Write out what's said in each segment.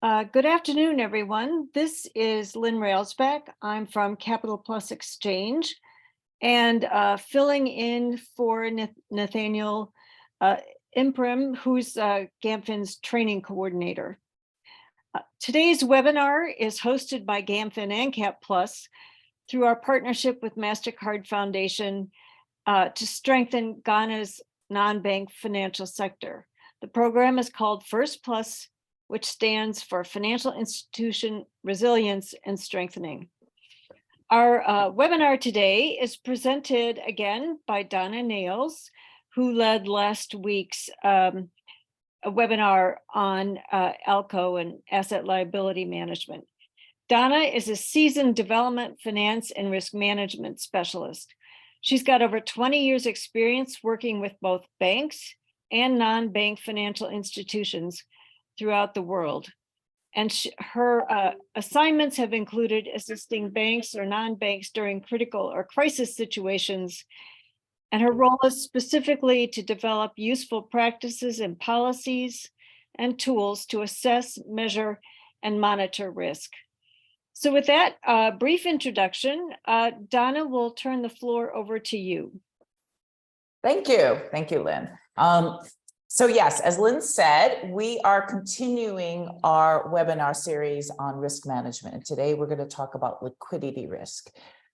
Good afternoon, everyone. This is Lynn Railsback. I'm from Capital Plus Exchange and filling in for Nathaniel Imprim, who's GAMFIN's training coordinator. Today's webinar is hosted by GAMFIN and Cap Plus through our partnership with MasterCard Foundation to strengthen Ghana's non-bank financial sector. The program is called First Plus, which stands for Financial Institution Resilience and Strengthening. Our webinar today is presented again by Donna Nails, who led last week's webinar on ALCO and asset liability management. Donna is a seasoned development, finance, and risk management specialist. She's got over 20 years experience working with both banks and non-bank financial institutions throughout the world. And her assignments have included assisting banks or non-banks during critical or crisis situations. And her role is specifically to develop useful practices and policies and tools to assess, measure, and monitor risk. So with that brief introduction, Donna will turn the floor over to you. Thank you. Thank you, Lynn. So yes, as Lynn said, we are continuing our webinar series on risk management. And today we're going to talk about liquidity risk.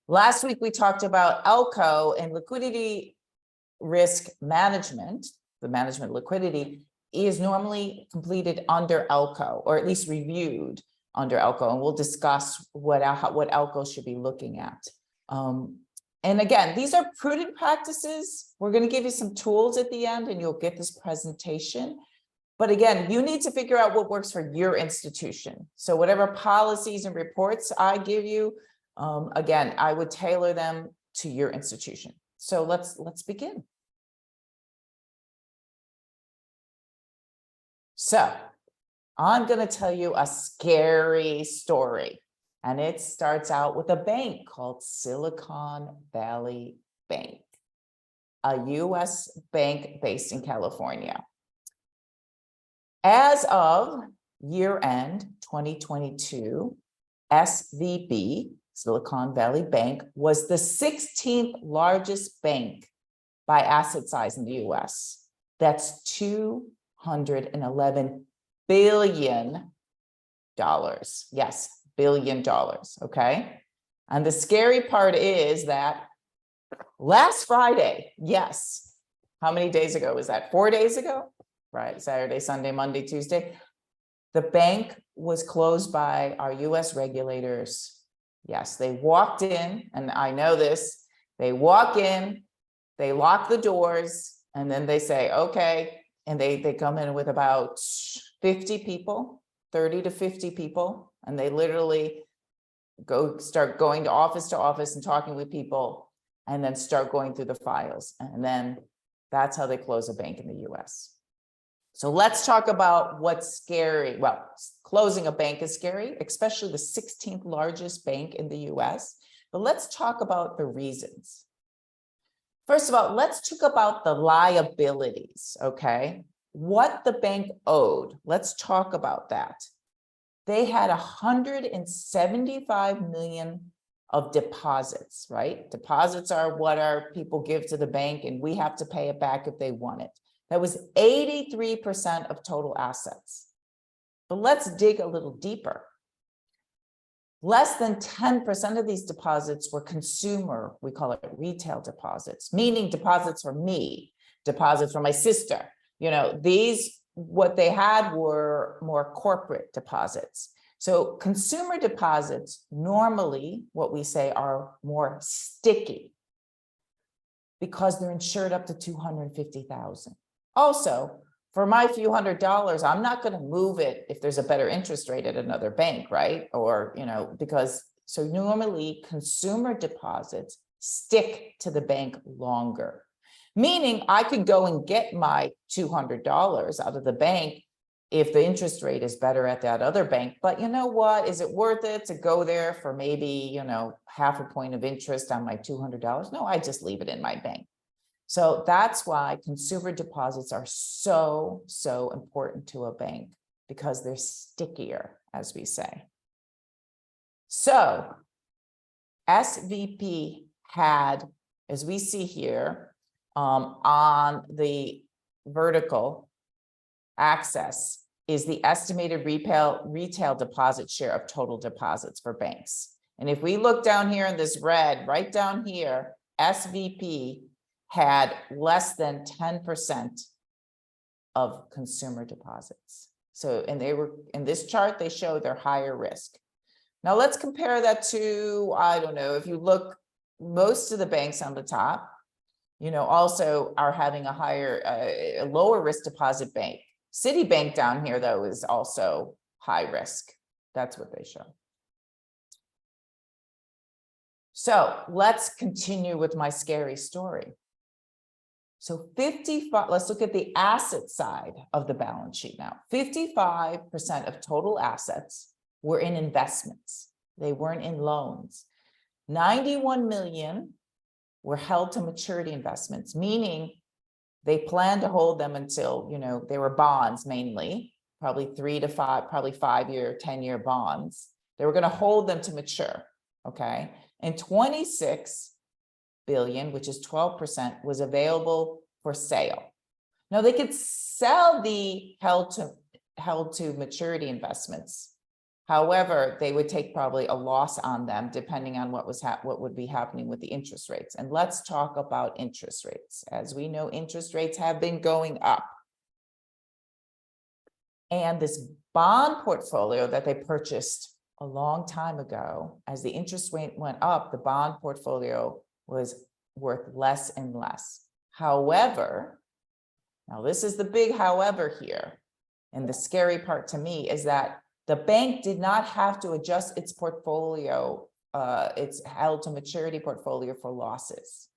Last week, we talked about ALCO and liquidity risk management. The management of liquidity is normally completed under ALCO, or at least reviewed under ALCO. And we'll discuss what ALCO should be looking at. And again, these are prudent practices. We're going to give you some tools at the end and you'll get this presentation. But again, you need to figure out what works for your institution. So whatever policies and reports I give you, again, I would tailor them to your institution. So let's begin. So I'm going to tell you a scary story. And it starts out with a bank called Silicon Valley Bank, a US bank based in California. As of year-end 2022, SVB, Silicon Valley Bank, was the 16th largest bank by asset size in the US. That's $211 billion. Yes. $1 billion, okay? And the scary part is that last Friday, yes, how many days ago was that? 4 days ago, right? Saturday, Sunday, Monday, Tuesday. The bank was closed by our US regulators. Yes, they walked in, and I know this, they walk in, they lock the doors, and then they say, okay, and they come in with about 50 people, 30 to 50 people. And they literally start going to office and talking with people, and then start going through the files. And then that's how they close a bank in the US. So let's talk about what's scary. Well, closing a bank is scary, especially the 16th largest bank in the US. But let's talk about the reasons. First of all, let's talk about the liabilities, okay? What the bank owed. Let's talk about that. They had 175 million of deposits, right? Deposits are what our people give to the bank, and we have to pay it back if they want it. That was 83% of total assets. But let's dig a little deeper. Less than 10% of these deposits were consumer, we call it retail deposits, meaning deposits for me, deposits for my sister. You know, what they had were more corporate deposits. So consumer deposits normally, what we say, are more sticky because they're insured up to $250,000. Also, for my few $100s, I'm not going to move it if there's a better interest rate at another bank, right? Or, you know, so normally consumer deposits stick to the bank longer. Meaning I could go and get my $200 out of the bank if the interest rate is better at that other bank. But you know what? Is it worth it to go there for maybe, you know, half a point of interest on my $200? No, I just leave it in my bank. So that's why consumer deposits are so important to a bank. because they're stickier, as we say. So SVP had, as we see here, on the vertical axis is the estimated retail deposit share of total deposits for banks. And if we look down here in this red, right down here, SVP had less than 10% of consumer deposits. So, and they were, in this chart, they show they're higher risk. Now let's compare that to, I don't know, if you look, most of the banks on the top, you know, also are having a higher, a lower risk deposit bank. Citibank down here, though, is also high risk. That's what they show. So let's continue with my scary story. So 55, let's look at the asset side of the balance sheet now. 55% of total assets were in investments. They weren't in loans. 91 million were held to maturity investments, meaning they planned to hold them until, you know, they were bonds mainly, probably 3 to 5, probably 5-year, 10-year bonds. They were going to hold them to mature, okay? And 26 billion, which is 12%, was available for sale. Now they could sell the held to maturity investments. However, they would take probably a loss on them depending on what would be happening with the interest rates. And let's talk about interest rates. As we know, interest rates have been going up. And this bond portfolio that they purchased a long time ago, as the interest rate went up, the bond portfolio was worth less and less. However, now this is the big however here, and the scary part to me is that the bank did not have to adjust its portfolio, its held to maturity portfolio for losses,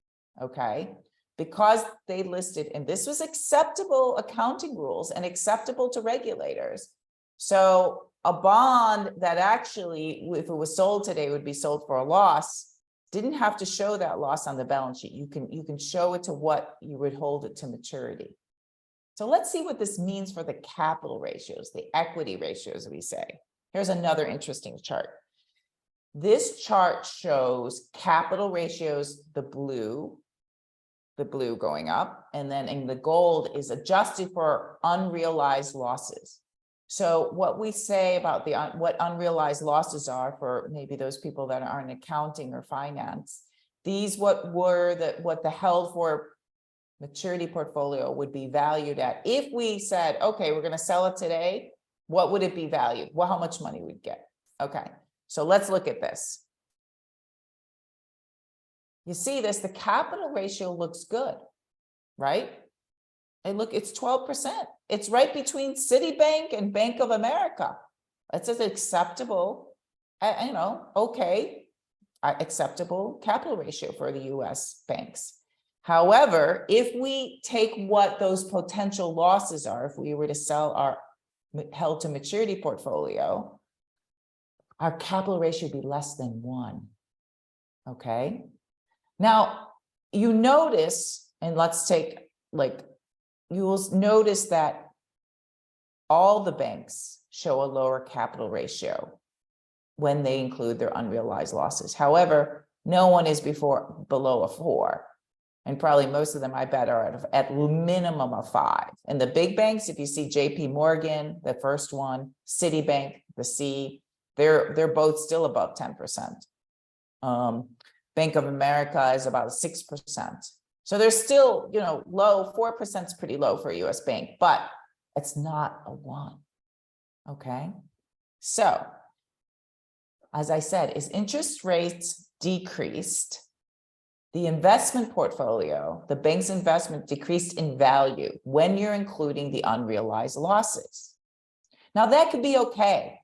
okay? Because they listed, and this was acceptable accounting rules and acceptable to regulators. So a bond that actually, if it was sold today, would be sold for a loss, didn't have to show that loss on the balance sheet. You can show it to what you would hold it to maturity. So let's see what this means for the capital ratios, the equity ratios, we say. Here's another interesting chart. This chart shows capital ratios, the blue going up, and then in the gold is adjusted for unrealized losses. So what we say about what unrealized losses are for maybe those people that are in accounting or finance, these what the held for maturity portfolio would be valued at. If we said, okay, we're going to sell it today, what would it be valued? Well, how much money we'd get? Okay, so let's look at this. You see this, the capital ratio looks good, right? And look, it's 12%. It's right between Citibank and Bank of America. It's an acceptable, you know, okay, acceptable capital ratio for the US banks. However, if we take what those potential losses are, if we were to sell our held to maturity portfolio, our capital ratio would be less than 1. Okay. Now you notice, and let's take you will notice that all the banks show a lower capital ratio when they include their unrealized losses. However, no one is below a 4. And probably most of them, I bet, are at minimum of 5. And the big banks, if you see JP Morgan, the first one, Citibank, the C, they're both still above 10%. Bank of America is about 6%. So they're still, you know, low. 4% is pretty low for a US bank, but it's not a 1. Okay. So as I said, as interest rates decreased, the investment portfolio, the bank's investment decreased in value when you're including the unrealized losses. Now that could be okay.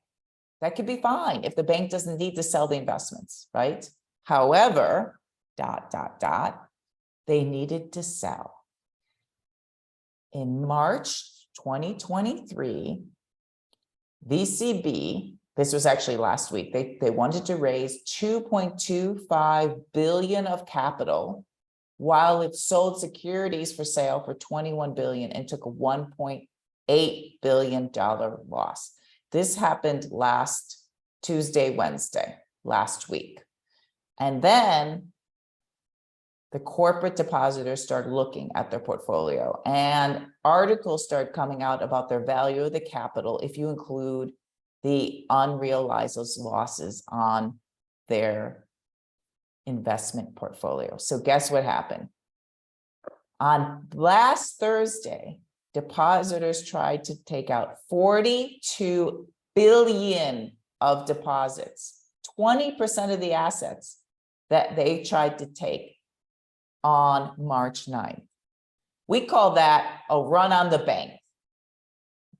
That could be fine if the bank doesn't need to sell the investments, right? However, they needed to sell. In March 2023, VCB, this was actually last week, they wanted to raise 2.25 billion of capital while it sold securities for sale for 21 billion and took a 1.5 $8 billion loss. This happened last Tuesday, Wednesday, last week. And then the corporate depositors started looking at their portfolio, and articles started coming out about their value of the capital if you include the unrealized losses on their investment portfolio. So guess what happened? On last Thursday, depositors tried to take out 42 billion of deposits, 20% of the assets that they tried to take on March 9th. We call that a run on the bank.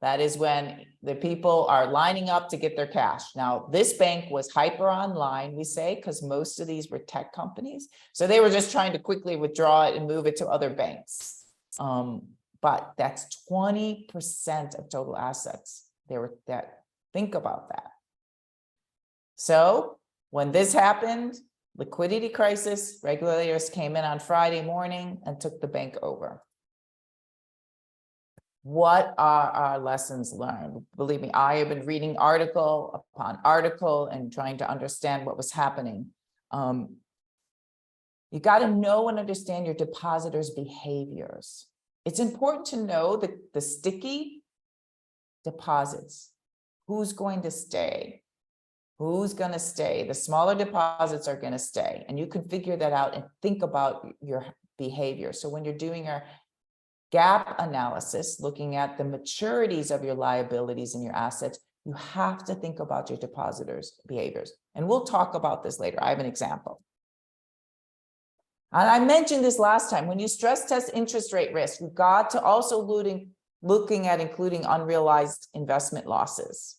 That is when the people are lining up to get their cash. Now, this bank was hyper online, we say, because most of these were tech companies. So they were just trying to quickly withdraw it and move it to other banks. But that's 20% of total assets. Think about that. So when this happened, liquidity crisis, regulators came in on Friday morning and took the bank over. What are our lessons learned? Believe me, I have been reading article upon article and trying to understand what was happening. You got to know and understand your depositors' behaviors. It's important to know the sticky deposits. Who's going to stay? Who's going to stay? The smaller deposits are going to stay. And you can figure that out and think about your behavior. So when you're doing your gap analysis, looking at the maturities of your liabilities and your assets, you have to think about your depositors' behaviors. And we'll talk about this later. I have an example. And I mentioned this last time, when you stress test interest rate risk, you've got to also looking at including unrealized investment losses.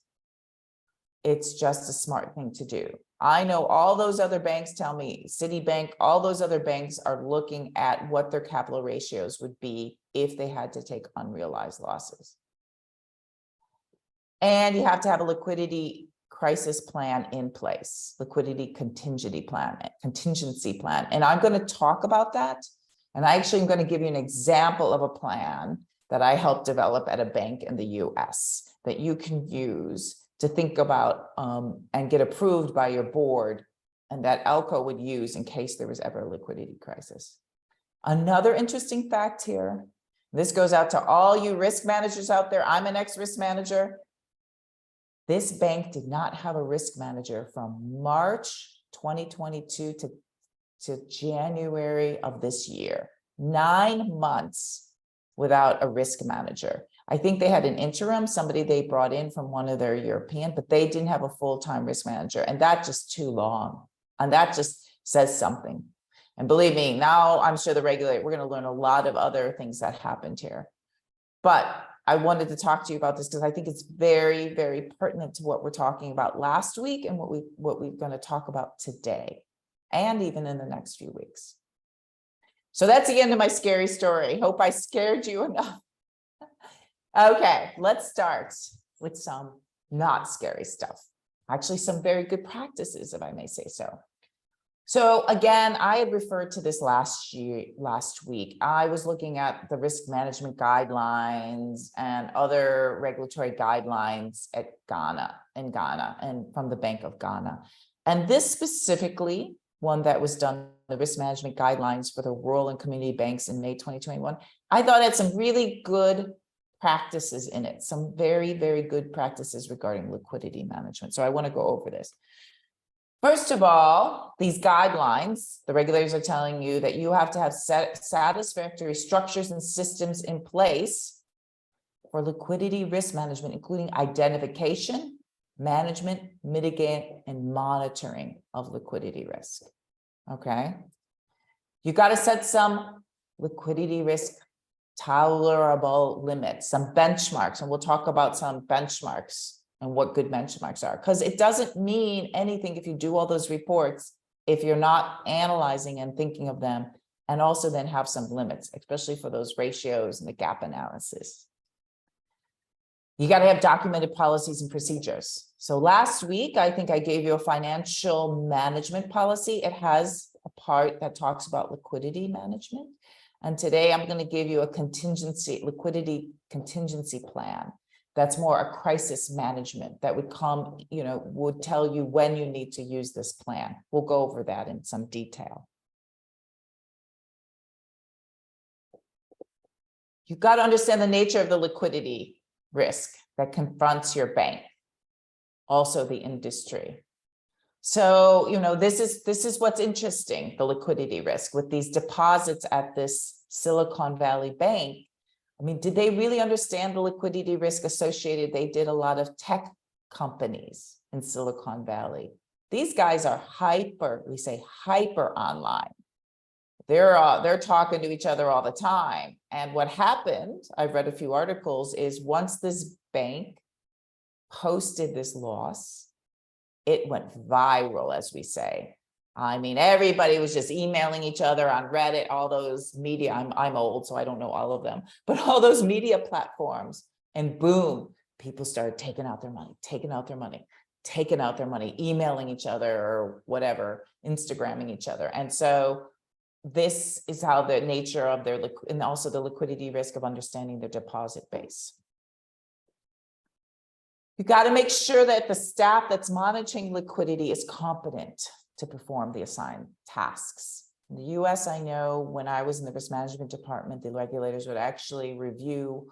It's just a smart thing to do. I know all those other banks tell me, Citibank, all those other banks are looking at what their capital ratios would be if they had to take unrealized losses. And you have to have a liquidity crisis plan in place, liquidity contingency plan. And I'm going to talk about that. And I actually am going to give you an example of a plan that I helped develop at a bank in the US that you can use to think about and get approved by your board, and that ALCO would use in case there was ever a liquidity crisis. Another interesting fact here, this goes out to all you risk managers out there. I'm an ex-risk manager. This bank did not have a risk manager from March 2022 to January of this year. 9 months without a risk manager. I think they had an interim, somebody they brought in from one of their European, but they didn't have a full-time risk manager, and that's just too long. And that just says something. And believe me, now I'm sure the regulator, we're going to learn a lot of other things that happened here. But I wanted to talk to you about this because I think it's very, very pertinent to what we're talking about last week and what we're going to talk about today, and even in the next few weeks. So that's the end of my scary story. Hope I scared you enough. Okay, let's start with some not scary stuff. Actually, some very good practices, if I may say so. So again, I had referred to this last week. I was looking at the risk management guidelines and other regulatory guidelines in Ghana and from the Bank of Ghana. And this specifically, one that was done, the risk management guidelines for the rural and community banks in May 2021, I thought it had some really good practices in it, some very, very good practices regarding liquidity management. So I want to go over this. First of all, these guidelines, the regulators are telling you that you have to have satisfactory structures and systems in place for liquidity risk management, including identification, management, mitigation, and monitoring of liquidity risk. Okay. You got to set some liquidity risk tolerable limits, some benchmarks, and we'll talk about some benchmarks and what good benchmarks are, because it doesn't mean anything if you do all those reports if you're not analyzing and thinking of them, and also then have some limits, especially for those ratios and the gap analysis. You got to have documented policies and procedures. So last week, I think I gave you a financial management policy. It has a part that talks about liquidity management. And today I'm going to give you a liquidity contingency plan. That's more a crisis management that would come, would tell you when you need to use this plan. We'll go over that in some detail. You've got to understand the nature of the liquidity risk that confronts your bank, also the industry. So, this is what's interesting, the liquidity risk with these deposits at this Silicon Valley bank. I mean, did they really understand the liquidity risk associated? They did a lot of tech companies in Silicon Valley. These guys are hyper online. They're talking to each other all the time. And what happened, I've read a few articles, is once this bank posted this loss, it went viral, as we say. I mean, everybody was just emailing each other on Reddit, all those media. I'm old, so I don't know all of them, but all those media platforms, and boom, people started taking out their money, emailing each other or whatever, Instagramming each other. And so this is how the nature of their, and also the liquidity risk of understanding their deposit base. You got to make sure that the staff that's monitoring liquidity is competent to perform the assigned tasks. In the US, I know when I was in the risk management department, the regulators would actually review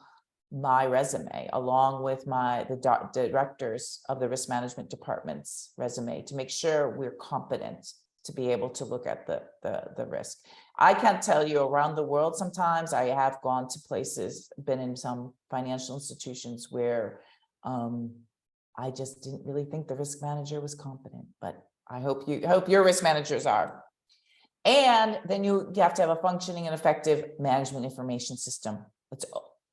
my resume along with the directors of the risk management department's resume to make sure we're competent to be able to look at the risk. I can't tell you around the world, sometimes I have gone to places, been in some financial institutions where I just didn't really think the risk manager was competent, but I hope your risk managers are. And then you have to have a functioning and effective management information system.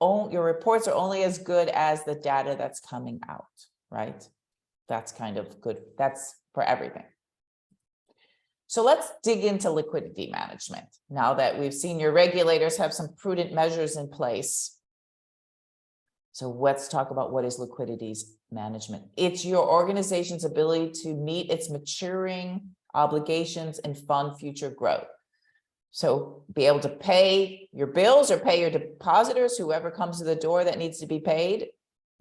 Your reports are only as good as the data that's coming out, right? That's kind of good. That's for everything. So let's dig into liquidity management. Now that we've seen your regulators have some prudent measures in place. So let's talk about what is liquidity management. It's your organization's ability to meet its maturing obligations and fund future growth. So be able to pay your bills or pay your depositors, whoever comes to the door that needs to be paid,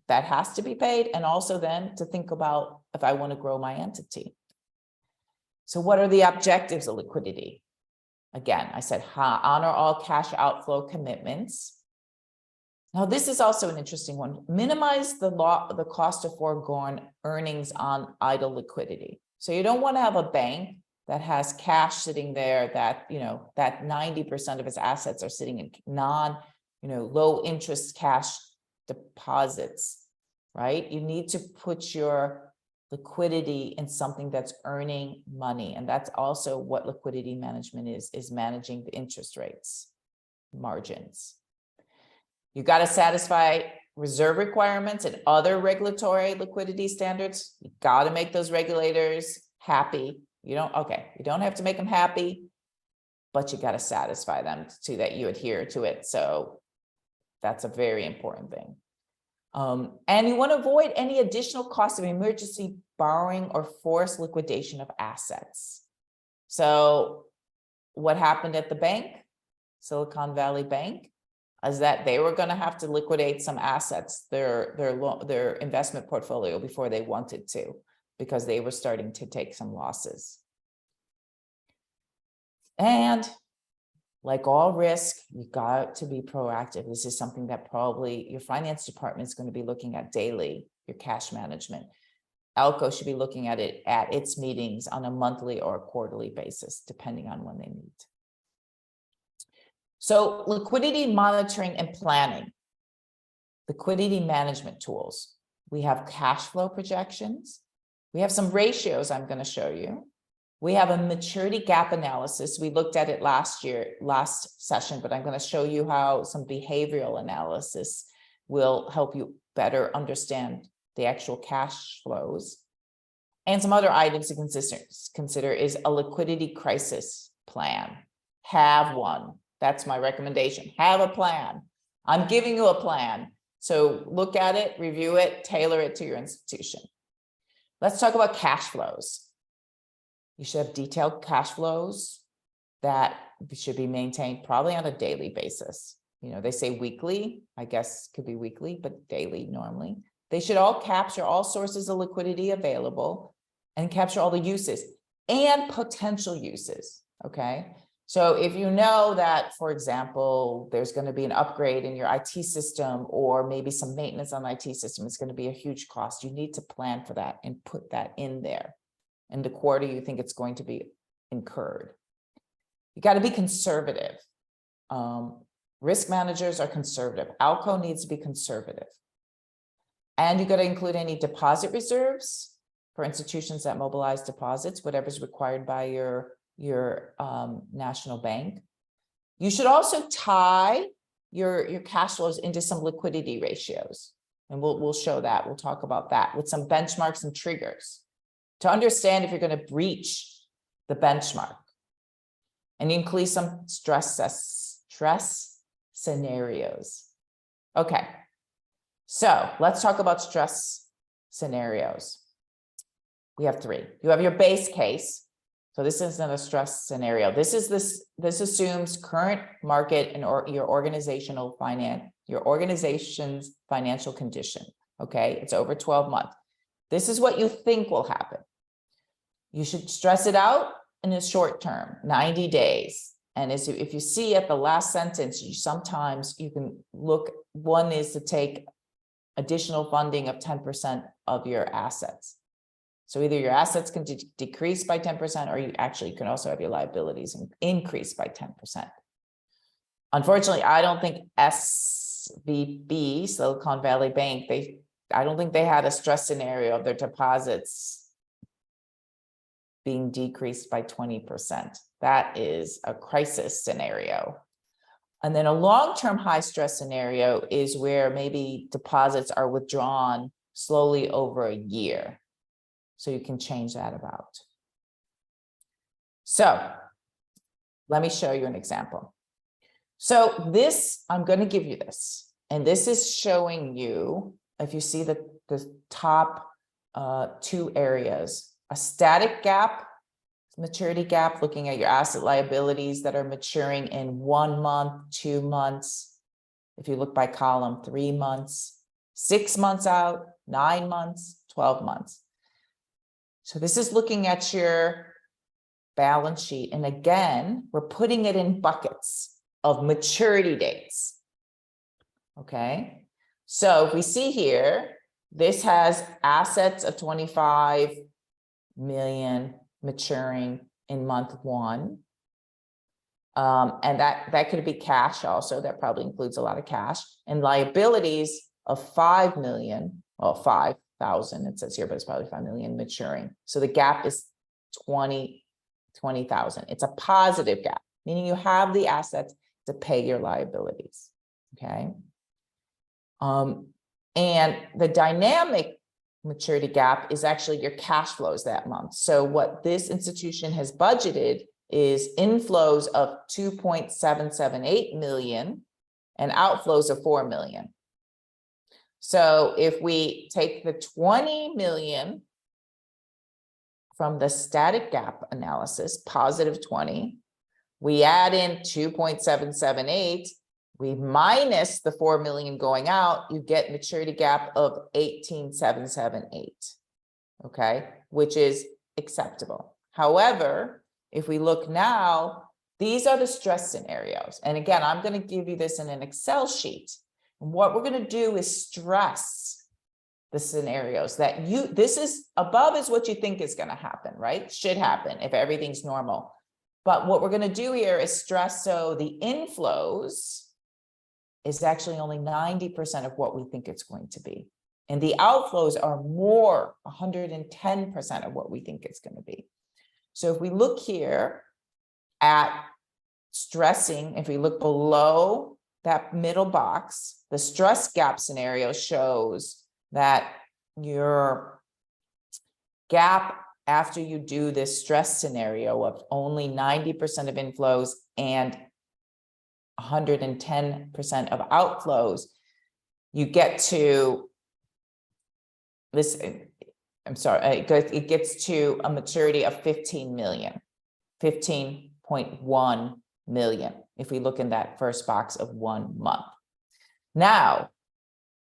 that has to be paid. And also then to think about if I want to grow my entity. So what are the objectives of liquidity? Again, I said, honor all cash outflow commitments. Now, this is also an interesting one. Minimize the cost of foregone earnings on idle liquidity. So you don't want to have a bank that has cash sitting there that, that 90% of its assets are sitting in low interest cash deposits, right? You need to put your liquidity in something that's earning money. And that's also what liquidity management is managing the interest rates, margins. You got to satisfy reserve requirements and other regulatory liquidity standards. You got to make those regulators happy. You don't have to make them happy, but you got to satisfy them so that you adhere to it. So that's a very important thing. And you want to avoid any additional cost of emergency borrowing or forced liquidation of assets. So what happened at the bank, Silicon Valley Bank, is that they were going to have to liquidate some assets, their investment portfolio, before they wanted to, because they were starting to take some losses. And like all risk, you got to be proactive. This is something that probably your finance department is going to be looking at daily, your cash management. ALCO should be looking at it at its meetings on a monthly or a quarterly basis, depending on when they meet. So liquidity monitoring and planning, liquidity management tools. We have cash flow projections. We have some ratios I'm going to show you. We have a maturity gap analysis. We looked at it last session, but I'm going to show you how some behavioral analysis will help you better understand the actual cash flows. And some other items to consider is a liquidity crisis plan. Have one. That's my recommendation. Have a plan. I'm giving you a plan. So look at it, review it, tailor it to your institution. Let's talk about cash flows. You should have detailed cash flows that should be maintained probably on a daily basis. You know, they say weekly, I guess could be weekly, but daily normally. They should all capture all sources of liquidity available and capture all the uses and potential uses, okay? So if you know that, for example, there's going to be an upgrade in your IT system or maybe some maintenance on the IT system, it's going to be a huge cost. You need to plan for that and put that in there. In the quarter, you think it's going to be incurred. You got to be conservative. Risk managers are conservative. ALCO needs to be conservative. And you got to include any deposit reserves for institutions that mobilize deposits, whatever's required by your national bank. You should also tie your cash flows into some liquidity ratios. And we'll show that. We'll talk about that with some benchmarks and triggers to understand if you're going to breach the benchmark. And include some stress scenarios. Okay, so let's talk about stress scenarios. We have three. You have your base case. So this isn't a stress scenario. This assumes current market and your organization's financial condition. Okay, it's over 12 months. This is what you think will happen. You should stress it out in the short term, 90 days. And if you see at the last sentence, sometimes you can look, one is to take additional funding of 10% of your assets. So either your assets can decrease by 10%, or you can also have your liabilities increase by 10%. Unfortunately, I don't think SVB, Silicon Valley Bank, I don't think they had a stress scenario of their deposits being decreased by 20%. That is a crisis scenario. And then a long-term high stress scenario is where maybe deposits are withdrawn slowly over a year. So you can change that about. So let me show you an example. So this, I'm going to give you this, and this is showing you, if you see the top two areas, a static gap, maturity gap, looking at your asset liabilities that are maturing in 1 month, 2 months. If you look by column, 3 months, 6 months out, 9 months, 12 months. So this is looking at your balance sheet. And again, we're putting it in buckets of maturity dates. Okay. So if we see here, this has assets of 25 million maturing in month 1. And that could be cash also. That probably includes a lot of cash, and liabilities of 5 million, well, 5,000 it says here, but it's probably 5 million maturing. So the gap is 20,000. It's a positive gap, meaning you have the assets to pay your liabilities. Okay. And the dynamic maturity gap is actually your cash flows that month. So what this institution has budgeted is inflows of 2.778 million and outflows of 4 million. So if we take the 20 million from the static gap analysis, positive 20, we add in 2.778, we minus the 4 million going out, you get maturity gap of 18,778, okay, which is acceptable. However, if we look now, these are the stress scenarios. And again, I'm going to give you this in an Excel sheet. And what we're going to do is stress the scenarios that this is above is what you think is going to happen, right? Should happen if everything's normal. But what we're going to do here is stress so the inflows is actually only 90% of what we think it's going to be. And the outflows are more, 110% of what we think it's going to be. So if we look here at stressing, if we look below that middle box, the stress gap scenario shows that your gap after you do this stress scenario of only 90% of inflows and 110% of outflows, you get to this, I'm sorry, it gets to a maturity of 15 million, 15.1 million, if we look in that first box of 1 month. Now,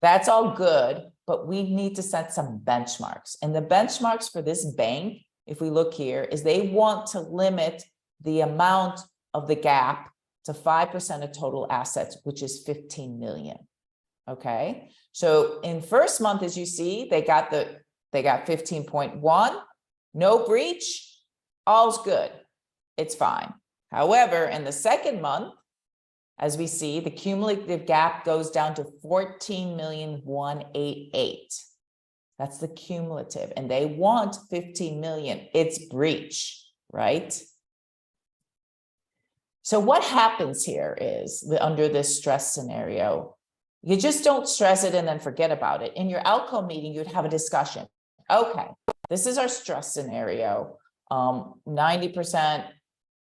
that's all good, but we need to set some benchmarks. And the benchmarks for this bank, if we look here, is they want to limit the amount of the gap to 5% of total assets, which is 15 million. Okay, so in first month, as you see, they got 15.1, no breach, all's good, it's fine. However, in the second month, as we see, the cumulative gap goes down to 14,188,000. That's the cumulative, and they want 15 million. It's breach, right? So what happens here is under this stress scenario, you just don't stress it and then forget about it. In your ALCO meeting, you'd have a discussion. Okay, this is our stress scenario. 90%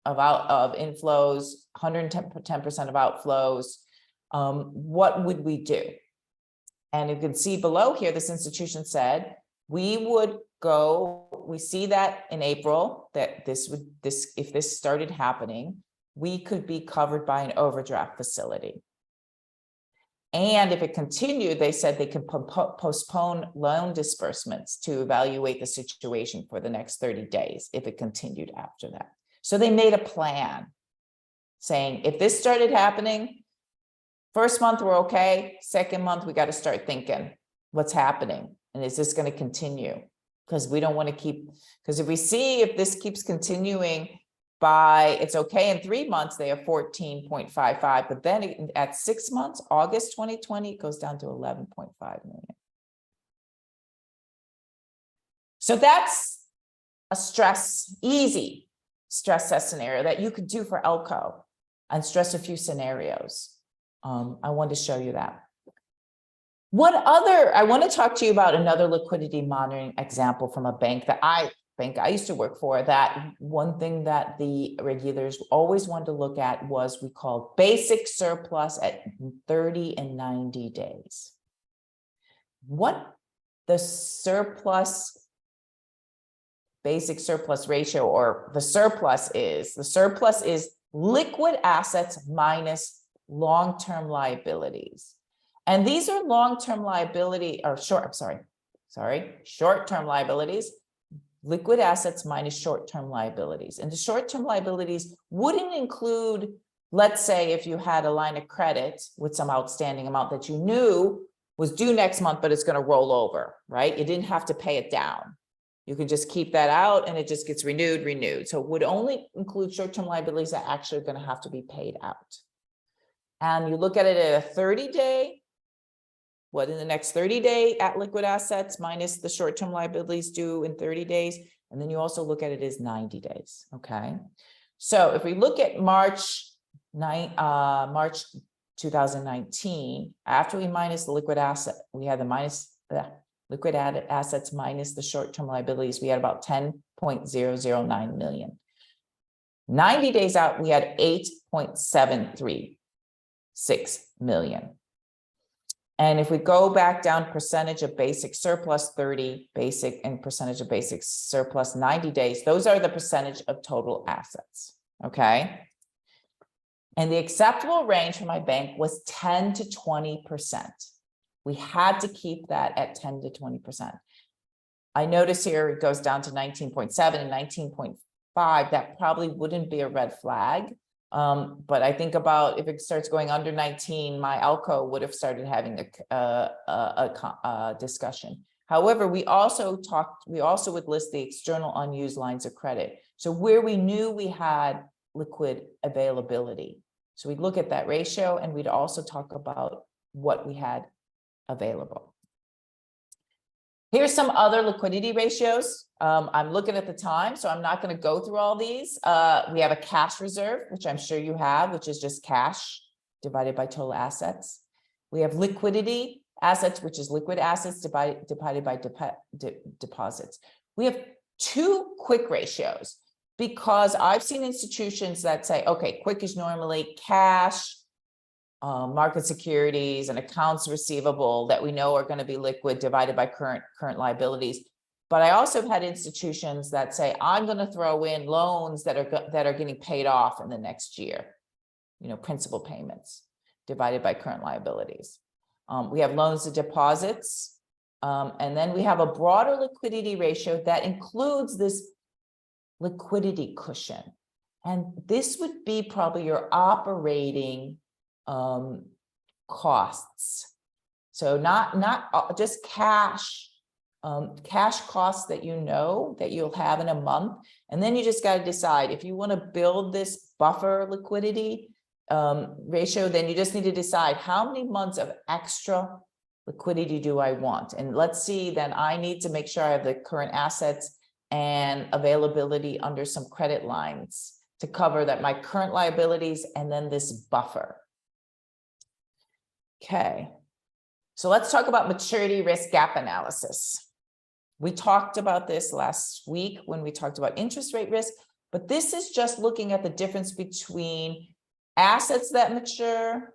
of inflows, 110% of outflows. What would we do? And you can see below here, this institution said, we see that in April, that if this started happening, we could be covered by an overdraft facility. And if it continued, they said they could postpone loan disbursements to evaluate the situation for the next 30 days if it continued after that. So they made a plan saying, if this started happening, first month we're okay, second month we got to start thinking what's happening and is this going to continue? Because we don't want to because if we see if this keeps continuing it's okay in 3 months, they have 14.55, but then at 6 months, August 2020, it goes down to 11.5 million. So that's a easy stress test scenario that you could do for ALCO and stress a few scenarios. I wanted to show you that. I want to talk to you about another liquidity monitoring example from a bank that I used to work for. That one thing that the regulators always wanted to look at was we called basic surplus at 30 and 90 days. What the basic surplus ratio, or the surplus is liquid assets minus long-term liabilities. And these are long-term liability or short-term liabilities. Liquid assets minus short-term liabilities. And the short-term liabilities wouldn't include, let's say, if you had a line of credit with some outstanding amount that you knew was due next month, but it's going to roll over, right? You didn't have to pay it down. You can just keep that out and it just gets renewed. So it would only include short-term liabilities that actually are going to have to be paid out. And you look at it at a 30-day, in the next 30 day at liquid assets minus the short-term liabilities due in 30 days. And then you also look at it as 90 days. Okay. So if we look at March 2019, after we minus the liquid asset, we had the liquid assets minus the short-term liabilities, we had about 10.009 million. 90 days out, we had 8.736 million. And if we go back down percentage of basic surplus 30 basic and percentage of basic surplus 90 days, those are the percentage of total assets. Okay. And the acceptable range for my bank was 10 to 20%. We had to keep that at 10 to 20%. I notice here it goes down to 19.7 and 19.5. That probably wouldn't be a red flag. But I think about if it starts going under 19, my ALCO would have started having a discussion. However, we also would list the external unused lines of credit. So where we knew we had liquid availability. So we'd look at that ratio and we'd also talk about what we had available. Here's some other liquidity ratios. I'm looking at the time, so I'm not going to go through all these. We have a cash reserve, which I'm sure you have, which is just cash divided by total assets. We have liquidity assets, which is liquid assets divided by deposits. We have two quick ratios because I've seen institutions that say, okay, quick is normally cash, market securities and accounts receivable that we know are going to be liquid divided by current liabilities. But I also have had institutions that say, I'm going to throw in loans that are getting paid off in the next year. principal payments divided by current liabilities. We have loans to deposits, and then we have a broader liquidity ratio that includes this liquidity cushion. And this would be probably your operating costs. So not just cash costs that that you'll have in a month. And then you just got to decide if you want to build this buffer liquidity ratio, then you just need to decide how many months of extra liquidity do I want? And let's see, then I need to make sure I have the current assets and availability under some credit lines to cover that my current liabilities and then this buffer. Okay, so let's talk about maturity risk gap analysis. We talked about this last week when we talked about interest rate risk, but this is just looking at the difference between assets that mature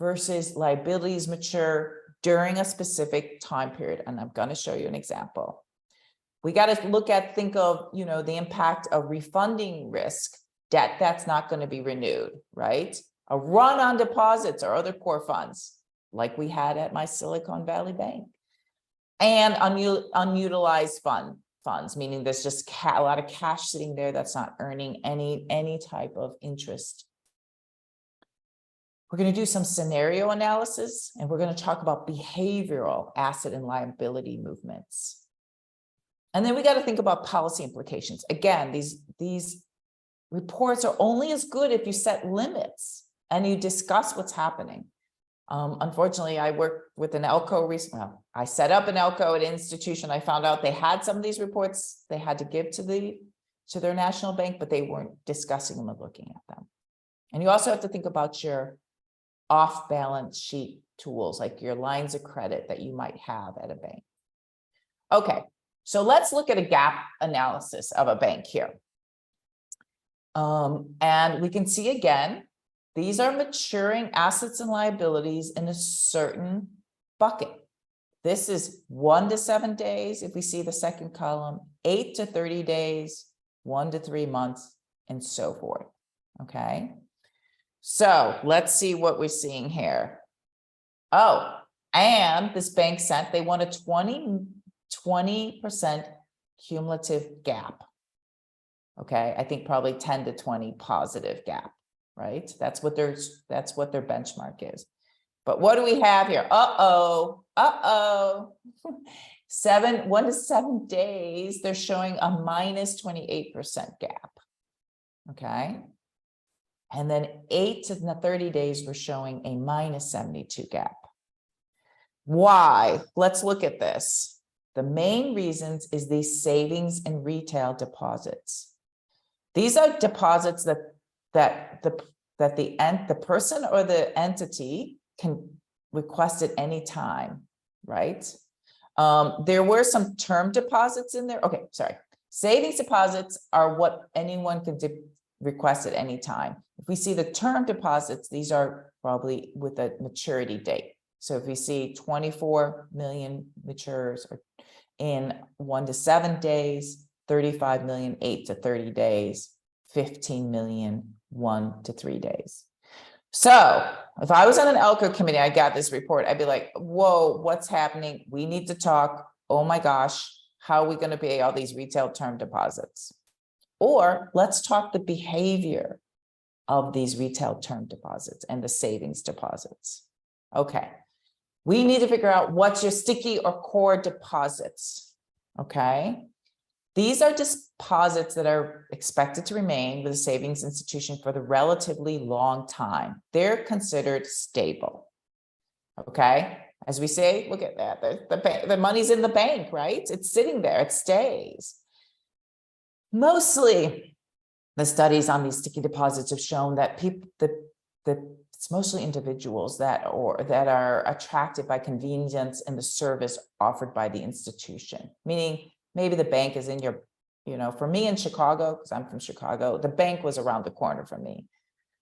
versus liabilities mature during a specific time period. And I'm going to show you an example. We got to think of, the impact of refunding risk debt that's not going to be renewed, right? A run on deposits or other core funds like we had at my Silicon Valley Bank. And unutilized funds, meaning there's just a lot of cash sitting there that's not earning any type of interest. We're going to do some scenario analysis, and we're going to talk about behavioral asset and liability movements. And then we got to think about policy implications. Again, these reports are only as good if you set limits and you discuss what's happening. Unfortunately, I worked with an ELCO recently. Well, I set up an ELCO at an institution. I found out they had some of these reports they had to give to their national bank, but they weren't discussing them and looking at them. And you also have to think about your off-balance sheet tools, like your lines of credit that you might have at a bank. Okay, so let's look at a gap analysis of a bank here. And we can see again, these are maturing assets and liabilities in a certain bucket. This is 1 to 7 days. If we see the second column, 8 to 30 days, 1 to 3 months, and so forth. Okay. So let's see what we're seeing here. Oh, and this bank sent, they want a 20% cumulative gap. Okay. I think probably 10 to 20 positive gap. Right? That's what their benchmark is. But what do we have here? 1 to 7 days, they're showing a minus 28% gap. Okay. And then 8 to 30 days, we're showing a minus 72 gap. Why? Let's look at this. The main reasons is these savings and retail deposits. These are deposits that the person or the entity can request at any time, right? There were some term deposits in there. Okay, sorry. Savings deposits are what anyone can request at any time. If we see the term deposits, these are probably with a maturity date. So if we see 24 million matures in 1 to 7 days, 35 million, 8 to 30 days, 15 million, 1 to 3 days. So if I was on an ELCO committee, I got this report, I'd be like, whoa, what's happening? We need to talk. Oh my gosh, how are we going to pay all these retail term deposits? Or let's talk the behavior of these retail term deposits and the savings deposits. Okay. We need to figure out what's your sticky or core deposits. Okay. These are deposits that are expected to remain with a savings institution for the relatively long time. They're considered stable. Okay. As we say, look at that. The money's in the bank, right? It's sitting there. It stays. Mostly, the studies on these sticky deposits have shown that it's mostly individuals that are attracted by convenience and the service offered by the institution. Meaning, maybe the bank is in your, for me in Chicago, because I'm from Chicago, the bank was around the corner from me.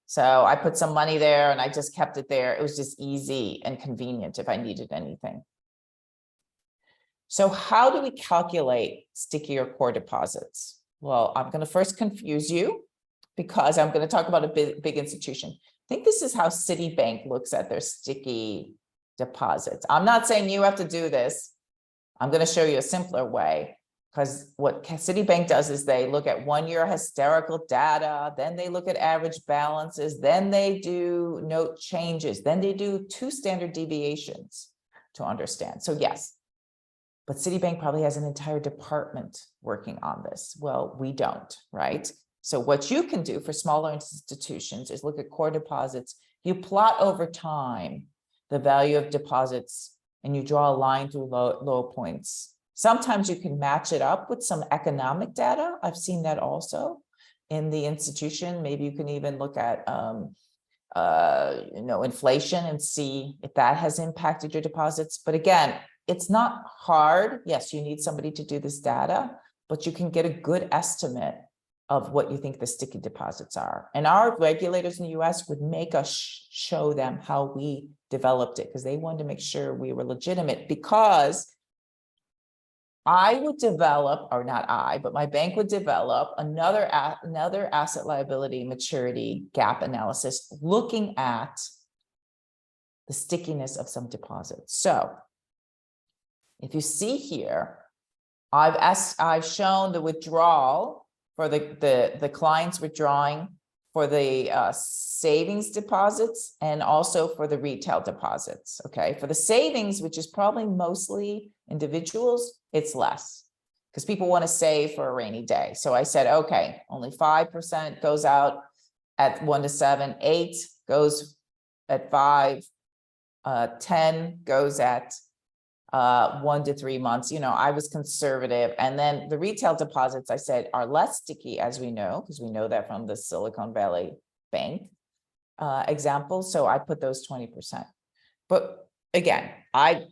So I put some money there and I just kept it there. It was just easy and convenient if I needed anything. So how do we calculate sticky or core deposits? Well, I'm going to first confuse you because I'm going to talk about a big institution. think this is how Citibank looks at their sticky deposits. I'm not saying you have to do this. I'm going to show you a simpler way, because what Citibank does is they look at 1-year historical data, then they look at average balances, then they do note changes, then they do 2 standard deviations to understand. So yes, but Citibank probably has an entire department working on this. Well, we don't, right? So what you can do for smaller institutions is look at core deposits. You plot over time the value of deposits and you draw a line through low points. Sometimes you can match it up with some economic data. I've seen that also in the institution. Maybe you can even look at inflation and see if that has impacted your deposits. But again, it's not hard. Yes, you need somebody to do this data, but you can get a good estimate of what you think the sticky deposits are. And our regulators in the US would make us show them how we developed it, because they wanted to make sure we were legitimate. Because I would develop, or not I, but my bank would develop another asset liability maturity gap analysis looking at the stickiness of some deposits. So if you see here, I've shown the withdrawal for the clients withdrawing for the savings deposits and also for the retail deposits. Okay, for the savings, which is probably mostly individuals, it's less because people want to save for a rainy day. So I said, okay, only 5% goes out at 1 to 7, 8 goes at 5, 10 goes at 1 to 3 months. You know, I was conservative. And then the retail deposits, I said, are less sticky, as we know, because we know that from the Silicon Valley Bank example. So I put those 20%. But again, I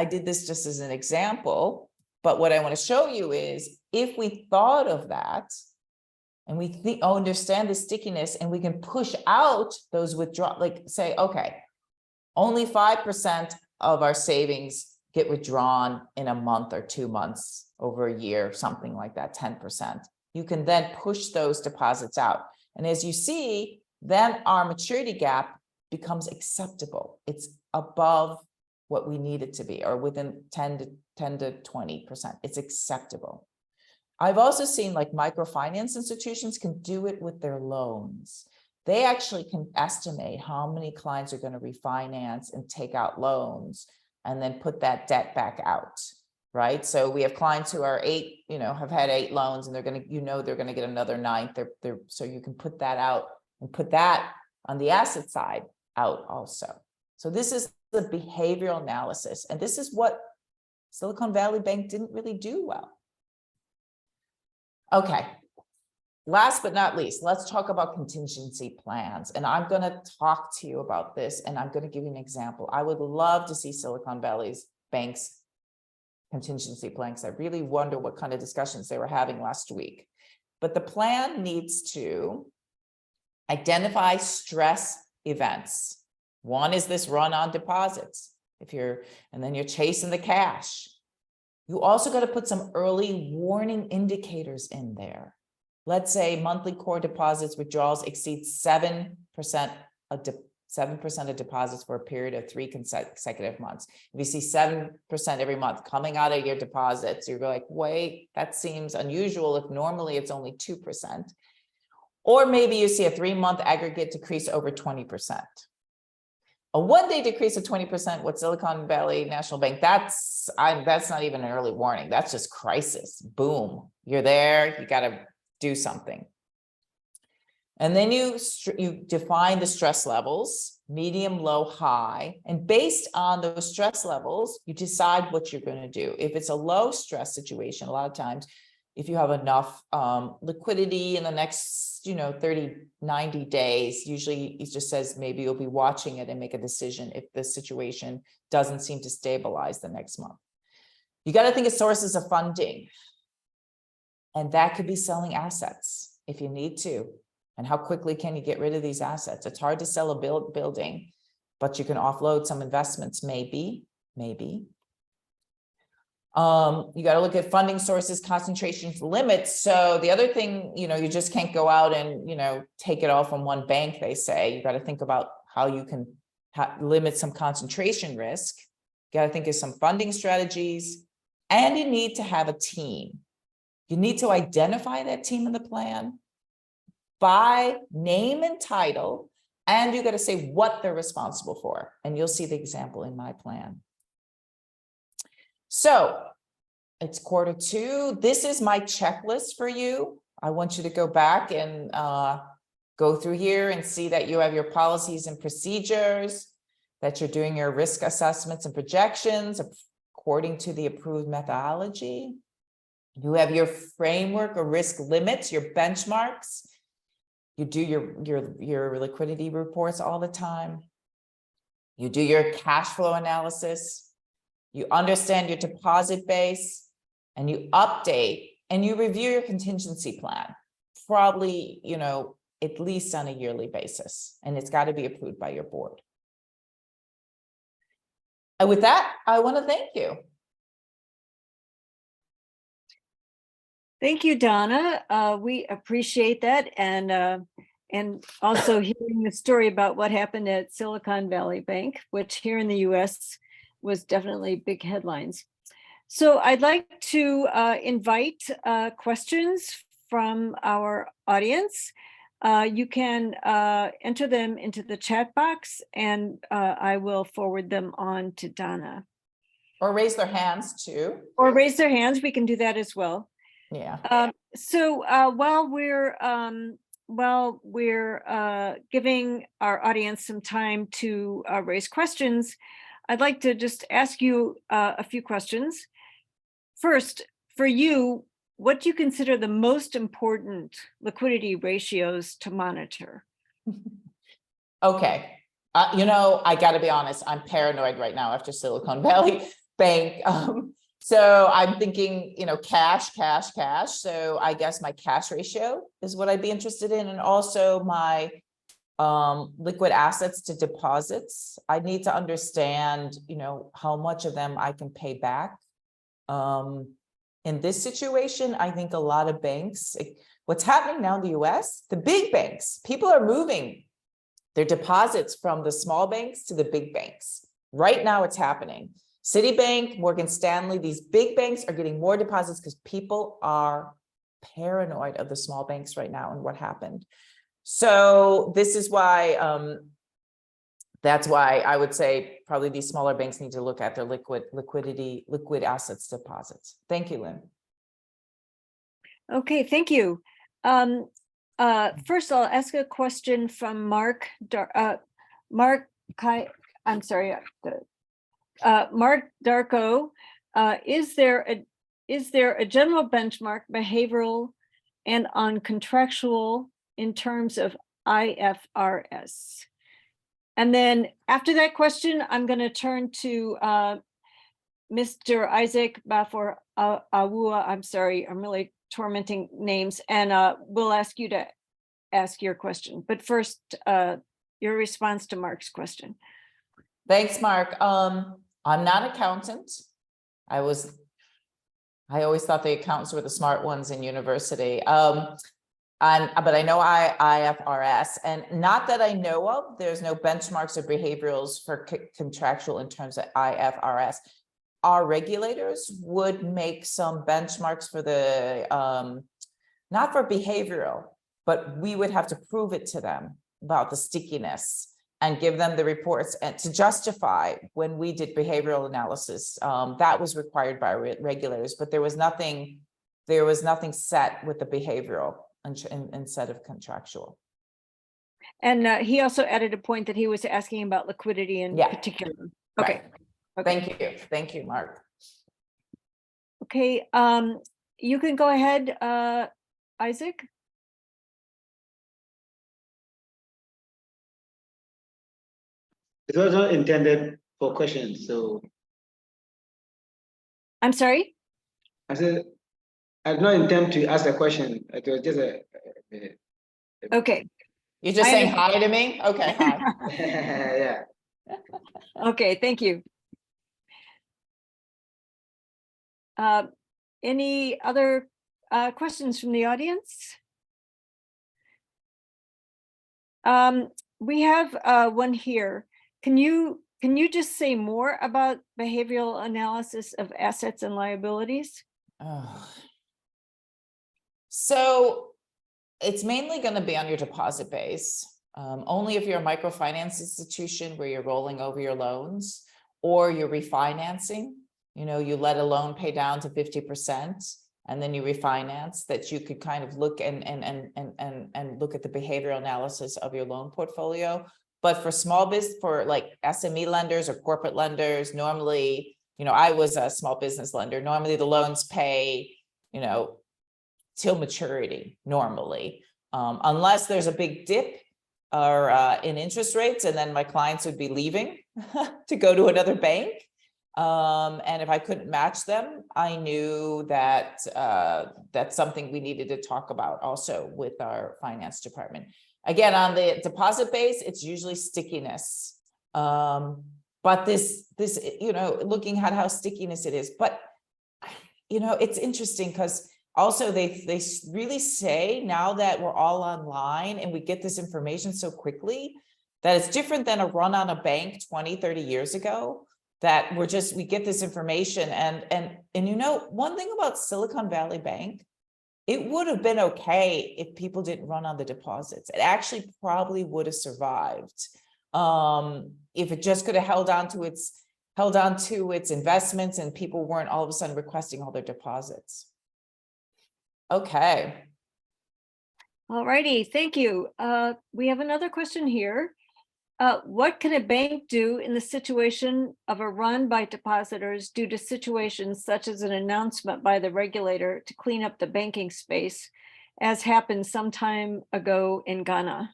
did this just as an example. But what I want to show you is if we thought of that and we understand the stickiness and we can push out those withdrawals, like say, okay, only 5% of our savings get withdrawn in a month or 2 months, over a year, something like that, 10%. You can then push those deposits out. And as you see, then our maturity gap becomes acceptable. It's above what we need it to be, or within 10 to 20%. It's acceptable. I've also seen like microfinance institutions can do it with their loans. They actually can estimate how many clients are going to refinance and take out loans and then put that debt back out, right? So we have clients who are have had 8 loans and they're going to, they're going to get another 9th. So you can put that out and put that on the asset side out also. So this is the behavioral analysis. And this is what Silicon Valley Bank didn't really do well. Okay. Last but not least, let's talk about contingency plans. And I'm going to talk to you about this, and I'm going to give you an example. I would love to see Silicon Valley Bank's contingency plans. I really wonder what kind of discussions they were having last week. But the plan needs to identify stress events. One is this run on deposits. And then you're chasing the cash. You also got to put some early warning indicators in there. Let's say monthly core deposits withdrawals exceed 7% of deposits for a period of 3 consecutive months. If you see 7% every month coming out of your deposits, you're like, wait, that seems unusual if normally it's only 2%. Or maybe you see a 3-month aggregate decrease over 20%. A 1-day decrease of 20% with Silicon Valley National Bank, that's not even an early warning. That's just crisis. Boom, you're there, you got to do something. And then you define the stress levels, medium, low, high, and based on those stress levels, you decide what you're going to do. If it's a low stress situation, a lot of times, if you have enough liquidity in the next 30, 90 days, usually it just says maybe you'll be watching it and make a decision if the situation doesn't seem to stabilize the next month. You got to think of sources of funding. And that could be selling assets if you need to. And how quickly can you get rid of these assets? It's hard to sell a building, but you can offload some investments, maybe. You got to look at funding sources, concentrations, limits. So the other thing, you just can't go out and, take it all from one bank, they say. You got to think about how you can limit some concentration risk. You got to think of some funding strategies, and you need to have a team. You need to identify that team in the plan by name and title, and you got to say what they're responsible for. And you'll see the example in my plan. So it's Q2. This is my checklist for you. I want you to go back and go through here and see that you have your policies and procedures, that you're doing your risk assessments and projections according to the approved methodology. You have your framework or risk limits, your benchmarks. You do your liquidity reports all the time. You do your cash flow analysis. You understand your deposit base, and you update and you review your contingency plan, probably, at least on a yearly basis, and it's got to be approved by your board. And with that, I want to thank you. Thank you, Donna. We appreciate that, and also hearing the story about what happened at Silicon Valley Bank, which here in the U.S. was definitely big headlines. So I'd like to invite questions from our audience. You can enter them into the chat box, and I will forward them on to Donna. Or raise their hands too. Or raise their hands. We can do that as well. Yeah. So while we're giving our audience some time to raise questions, I'd like to just ask you a few questions. First, for you, what do you consider the most important liquidity ratios to monitor? Okay. I got to be honest, I'm paranoid right now after Silicon Valley Bank. So I'm thinking, cash. So I guess my cash ratio is what I'd be interested in. And also my liquid assets to deposits. I need to understand, how much of them I can pay back. In this situation, I think a lot of banks, what's happening now in the US, the big banks, people are moving their deposits from the small banks to the big banks. Right now it's happening. Citibank, Morgan Stanley, these big banks are getting more deposits because people are paranoid of the small banks right now and what happened. So this is why, that's why I would say probably these smaller banks need to look at their liquid assets deposits. Thank you, Lynn. Okay, thank you. First, I'll ask a question from Mark Darko. Is there a general benchmark behavioral and on contractual in terms of IFRS? And then after that question, I'm going to turn to Mr. Isaac Bafor Awua. I'm sorry, I'm really tormenting names, and we'll ask you to ask your question. But first, your response to Mark's question. Thanks, Mark. I'm not an accountant. I always thought the accountants were the smart ones in university. But I know IFRS, and not that I know of, there's no benchmarks or behaviorals for contractual in terms of IFRS. Our regulators would make some benchmarks for the, not for behavioral, but we would have to prove it to them about the stickiness and give them the reports and to justify when we did behavioral analysis. That was required by regulators, but there was nothing set with the behavioral instead of contractual. And he also added a point that he was asking about liquidity in particular. Okay. Right. Okay. Thank you, Mark. Okay, you can go ahead, Isaac. It wasn't intended for questions, so. I'm sorry? I said, I did not intend to ask a question. It was just a okay. You're just saying hi to me? Okay, hi. yeah. Okay, thank you. Any other questions from the audience? We have one here. Can you just say more about behavioral analysis of assets and liabilities? Oh. So it's mainly going to be on your deposit base. Only if you're a microfinance institution where you're rolling over your loans or you're refinancing, you know, you let a loan pay down to 50% and then you refinance, that you could kind of look and look at the behavioral analysis of your loan portfolio. But for small business, for like SME lenders or corporate lenders, normally, you know, I was a small business lender. Normally the loans pay, you know, till maturity normally, unless there's a big dip or in interest rates, and then my clients would be leaving to go to another bank. And if I couldn't match them, I knew that that's something we needed to talk about also with our finance department. Again, on the deposit base, it's usually stickiness. But this, you know, looking at how stickiness it is, but you know, it's interesting because also they really say now that we're all online and we get this information so quickly that it's different than a run on a bank 20, 30 years ago, that we get this information. And you know, one thing about Silicon Valley Bank, it would have been okay if people didn't run on the deposits. It actually probably would have survived if it just could have held on to its investments and people weren't all of a sudden requesting all their deposits. Okay. All righty, thank you. We have another question here. What can a bank do in the situation of a run by depositors due to situations such as an announcement by the regulator to clean up the banking space, as happened some time ago in Ghana?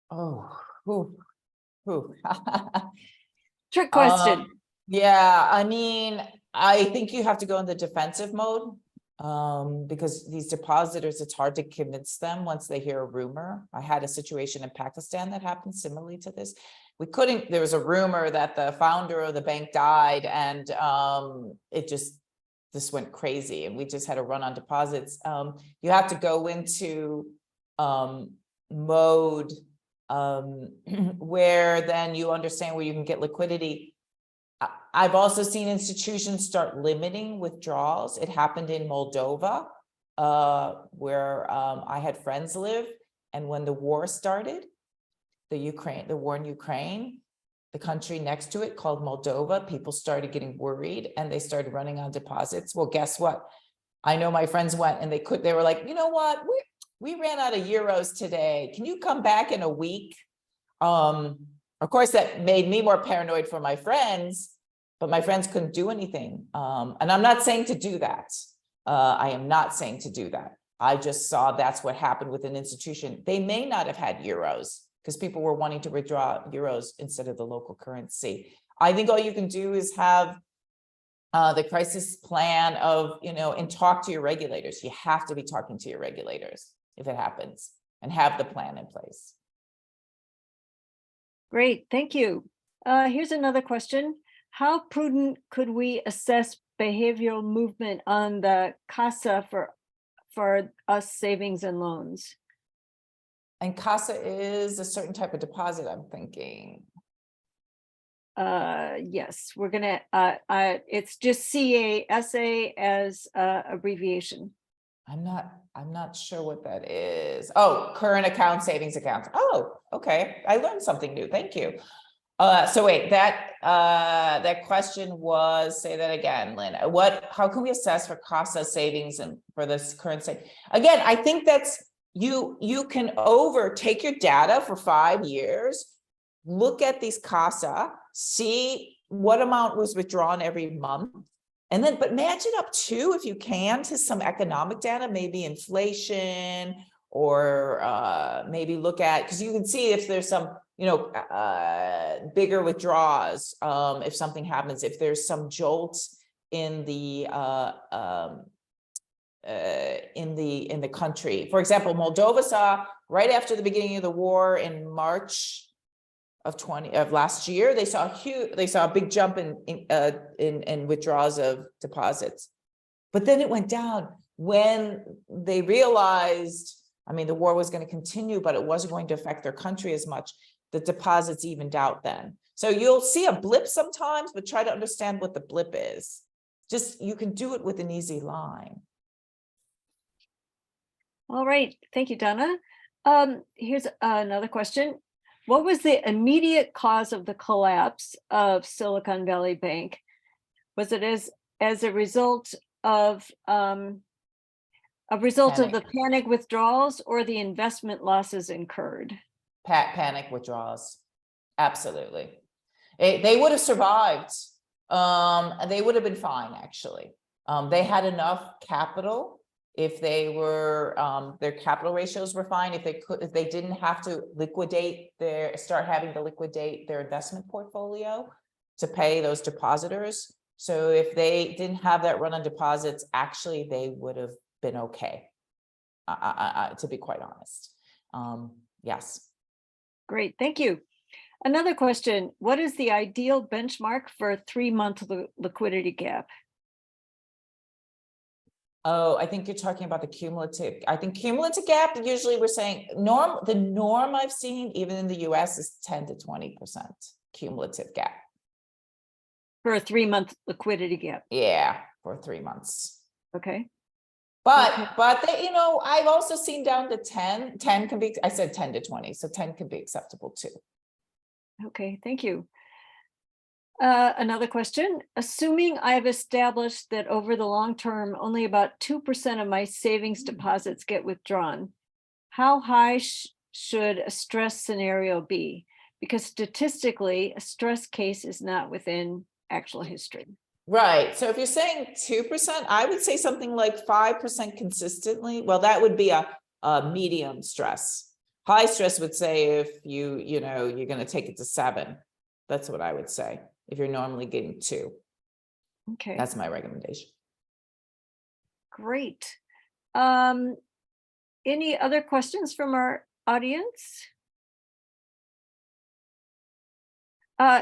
Oh, Trick question. Yeah, I mean, I think you have to go in the defensive mode, because these depositors, it's hard to convince them once they hear a rumor. I had a situation in Pakistan that happened similarly to this. There was a rumor that the founder of the bank died, and this went crazy, and we just had a run on deposits. You have to go into mode where then you understand where you can get liquidity. I've also seen institutions start limiting withdrawals. It happened in Moldova, where I had friends live. And when the war started, the war in Ukraine, the country next to it called Moldova, people started getting worried and they started running on deposits. Well, guess what? I know my friends went and they were like, you know what? We ran out of euros today. Can you come back in a week? Of course, that made me more paranoid for my friends, but my friends couldn't do anything. And I'm not saying to do that. I am not saying to do that. I just saw that's what happened with an institution. They may not have had euros because people were wanting to withdraw euros instead of the local currency. I think all you can do is have the crisis plan of, you know, and talk to your regulators. You have to be talking to your regulators if it happens and have the plan in place. Great, thank you. Here's another question. How prudent could we assess behavioral movement on the CASA for us savings and loans? And CASA is a certain type of deposit, I'm thinking. Yes, we're gonna, it's just CASA as abbreviation. I'm not sure what that is. Oh, current account, savings account. Oh, okay. I learned something new. Thank you. So wait, that question was, say that again, Lynn. How can we assess for CASA savings and for this current state? Again, I think that's you can take your data for 5 years, look at these CASA, see what amount was withdrawn every month. And then, but match it up too, if you can, to some economic data, maybe inflation, or maybe look at, because you can see if there's some, you know, bigger withdrawals, if something happens, if there's some jolts in the country. For example, Moldova saw right after the beginning of the war in March of last year, they saw a big jump in withdrawals of deposits. But then it went down when they realized, I mean, the war was going to continue, but it wasn't going to affect their country as much. The deposits evened out then. So you'll see a blip sometimes, but try to understand what the blip is. Just, you can do it with an easy line. All right, thank you, Donna. Here's another question. What was the immediate cause of the collapse of Silicon Valley Bank? Was it as a result of the panic withdrawals or the investment losses incurred? Panic withdrawals, absolutely. They would have survived. They would have been fine, actually. They had enough capital. If they were, their capital ratios were fine. If they didn't have to start having to liquidate their investment portfolio to pay those depositors. So if they didn't have that run on deposits, actually, they would have been okay, to be quite honest. Yes. Great, thank you. Another question, what is the ideal benchmark for a 3-month liquidity gap? Oh, I think you're talking about the cumulative. I think cumulative gap, usually we're saying the norm I've seen, even in the US, is 10 to 20% cumulative gap. For a 3-month liquidity gap? Yeah, for 3 months. Okay. But they, you know, I've also seen down to 10. 10 can be, I said 10 to 20, so 10 can be acceptable too. Okay, thank you. Another question, assuming I've established that over the long term, only about 2% of my savings deposits get withdrawn, how high should a stress scenario be? Because statistically, a stress case is not within actual history. Right. So if you're saying 2%, I would say something like 5% consistently. Well, that would be a medium stress. High stress would say if you're going to take it to 7. That's what I would say. If you're normally getting 2. Okay. That's my recommendation. Great. Any other questions from our audience?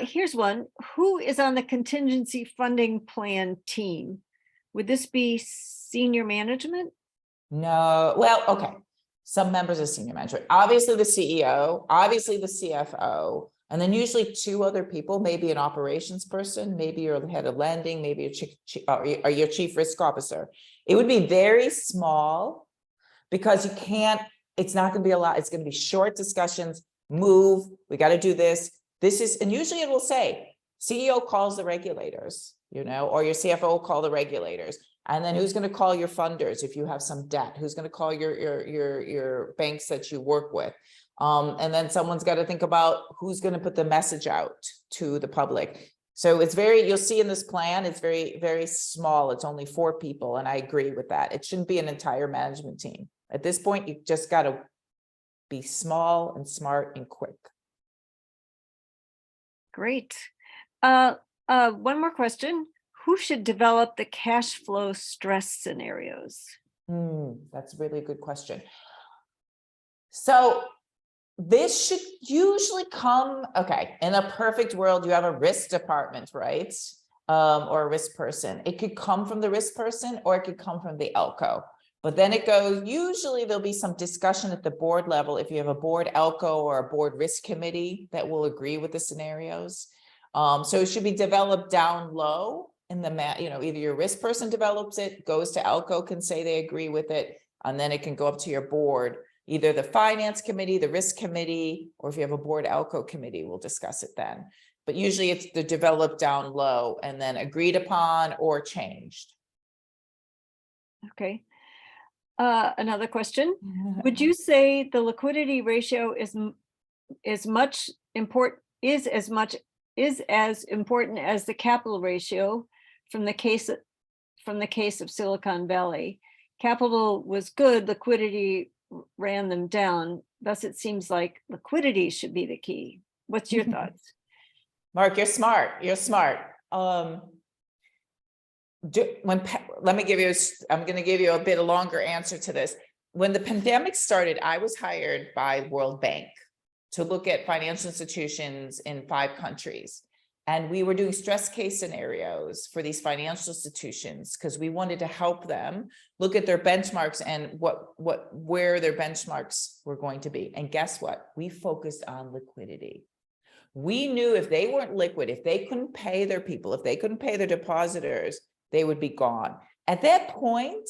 Here's one. Who is on the contingency funding plan team? Would this be senior management? No. Well, okay. Some members of senior management, obviously the CEO, obviously the CFO, and then usually 2 other people, maybe an operations person, maybe your head of lending, maybe your chief risk officer. It would be very small because it's not going to be a lot. It's going to be short discussions, move, we got to do this. And usually it will say, CEO calls the regulators, or your CFO will call the regulators. And then who's going to call your funders if you have some debt? Who's going to call your banks that you work with? And then someone's got to think about who's going to put the message out to the public. So it's you'll see in this plan, it's very, very small. It's only 4 people. And I agree with that. It shouldn't be an entire management team. At this point, you just got to be small and smart and quick. Great. One more question. Who should develop the cash flow stress scenarios? That's a really good question. So this should usually come, okay, in a perfect world, you have a risk department, right? Or a risk person. It could come from the risk person or it could come from the ELCO. But then it goes, usually there'll be some discussion at the board level if you have a board ELCO or a board risk committee that will agree with the scenarios. So it should be developed down low in the, either your risk person develops it, goes to ELCO, can say they agree with it, and then it can go up to your board. Either the finance committee, the risk committee, or if you have a board ELCO committee, we'll discuss it then. But usually it's the developed down low and then agreed upon or changed. Okay. Another question. Would you say the liquidity ratio is as important as the capital ratio from the case of Silicon Valley? Capital was good, liquidity ran them down. Thus, it seems like liquidity should be the key. What's your thoughts? Mark, you're smart. You're smart. Let me give you, I'm going to give you a bit longer answer to this. When the pandemic started, I was hired by World Bank to look at financial institutions in 5 countries. And we were doing stress case scenarios for these financial institutions because we wanted to help them look at their benchmarks and where their benchmarks were going to be. And guess what? We focused on liquidity. We knew if they weren't liquid, if they couldn't pay their people, if they couldn't pay their depositors, they would be gone. At that point,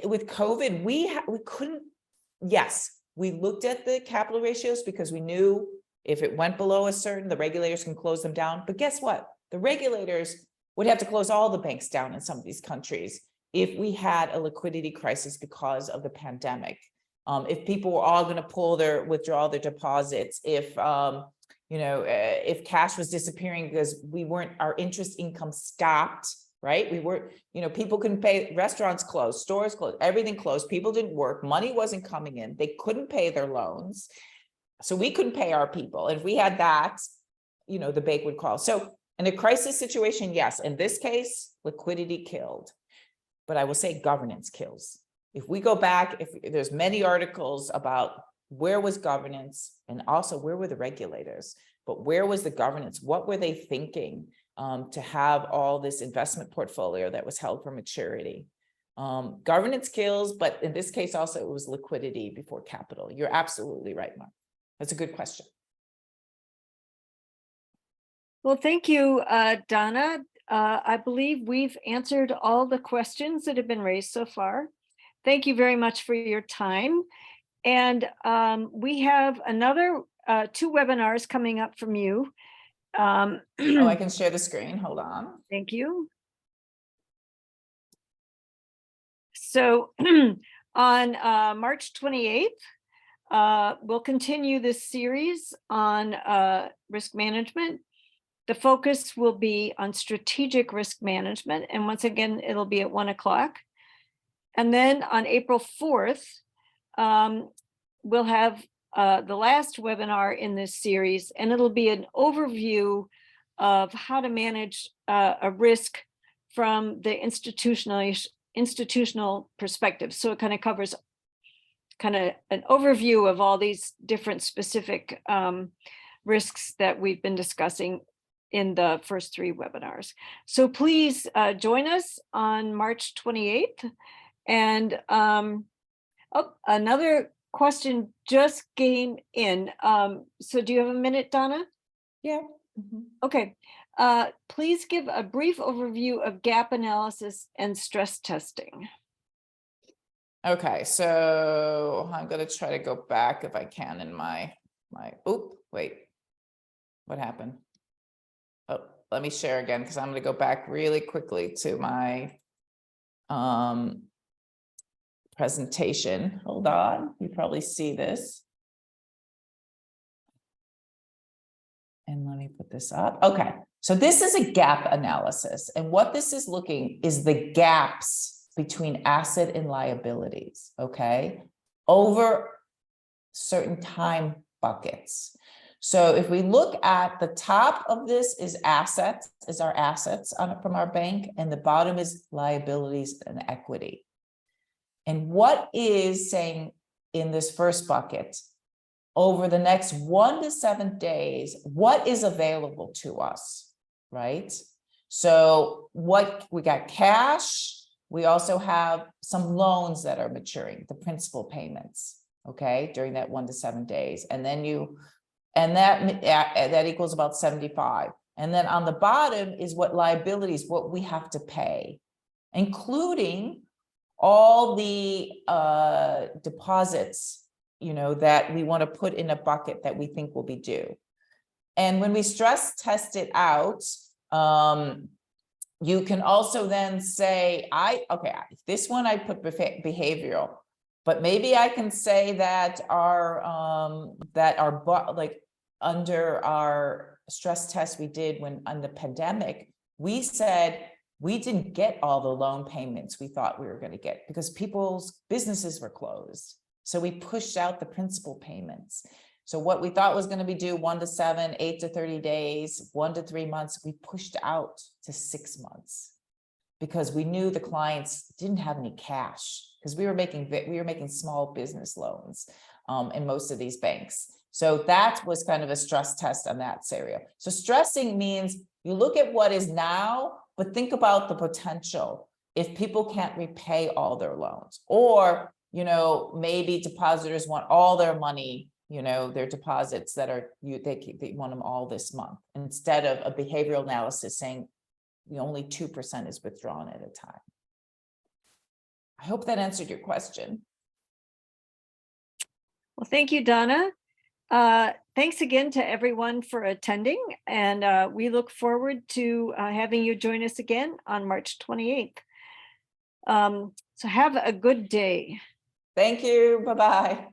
with COVID, we couldn't, yes, we looked at the capital ratios because we knew if it went below a certain, the regulators can close them down. But guess what? The regulators would have to close all the banks down in some of these countries if we had a liquidity crisis because of the pandemic. If people were all going to withdraw their deposits, if if cash was disappearing because our interest income stopped, right? People couldn't pay, restaurants closed, stores closed, everything closed, people didn't work, money wasn't coming in, they couldn't pay their loans. So we couldn't pay our people. If we had that, the bank would call. So in a crisis situation, yes, in this case, liquidity killed. But I will say governance kills. If we go back, if there's many articles about where was governance and also where were the regulators, but where was the governance? What were they thinking to have all this investment portfolio that was held for maturity? Governance kills, but in this case also it was liquidity before capital. You're absolutely right, Mark. That's a good question. Well, thank you, Donna. I believe we've answered all the questions that have been raised so far. Thank you very much for your time. And we have another 2 webinars coming up from you. Oh, I can share the screen. Hold on. Thank you. So on March 28th, we'll continue this series on risk management. The focus will be on strategic risk management. And once again, it'll be at 1 o'clock. And then on April 4th, we'll have the last webinar in this series, and it'll be an overview of how to manage a risk from the institutional perspective. So it kind of covers an overview of all these different specific risks that we've been discussing in the first 3 webinars. So please join us on March 28th. And another question just came in. So do you have a minute, Donna? Yeah. Okay. Please give a brief overview of gap analysis and stress testing. Okay, so I'm going to try to go back if I can in my wait, what happened? Oh, let me share again because I'm going to go back really quickly to my presentation. Hold on, you probably see this. And let me put this up. Okay, so this is a gap analysis. And what this is looking is the gaps between asset and liabilities, okay, over certain time buckets. So if we look at the top of this is assets, is our assets from our bank, and the bottom is liabilities and equity. And what is saying in this first bucket, over the next 1 to 7 days, what is available to us, right? So what we got cash, we also have some loans that are maturing, the principal payments, okay, during that 1 to 7 days. And then that equals about 75. And then on the bottom is what liabilities, what we have to pay, including all the deposits, that we want to put in a bucket that we think will be due. And when we stress test it out, you can also then say, this one I put behavioral, but maybe I can say that under our stress test we did on the pandemic, we said we didn't get all the loan payments we thought we were going to get because people's businesses were closed. So we pushed out the principal payments. So what we thought was going to be due 1 to 7, 8 to 30 days, 1 to 3 months, we pushed out to 6 months because we knew the clients didn't have any cash because we were making small business loans in most of these banks. So that was kind of a stress test on that scenario. So stressing means you look at what is now, but think about the potential if people can't repay all their loans, or, you know, maybe depositors want all their money, you know, their deposits that are, they want them all this month, instead of a behavioral analysis saying only 2% is withdrawn at a time. I hope that answered your question. Well, thank you, Donna. Thanks again to everyone for attending, and we look forward to having you join us again on March 28th. So have a good day. Thank you. Bye-bye.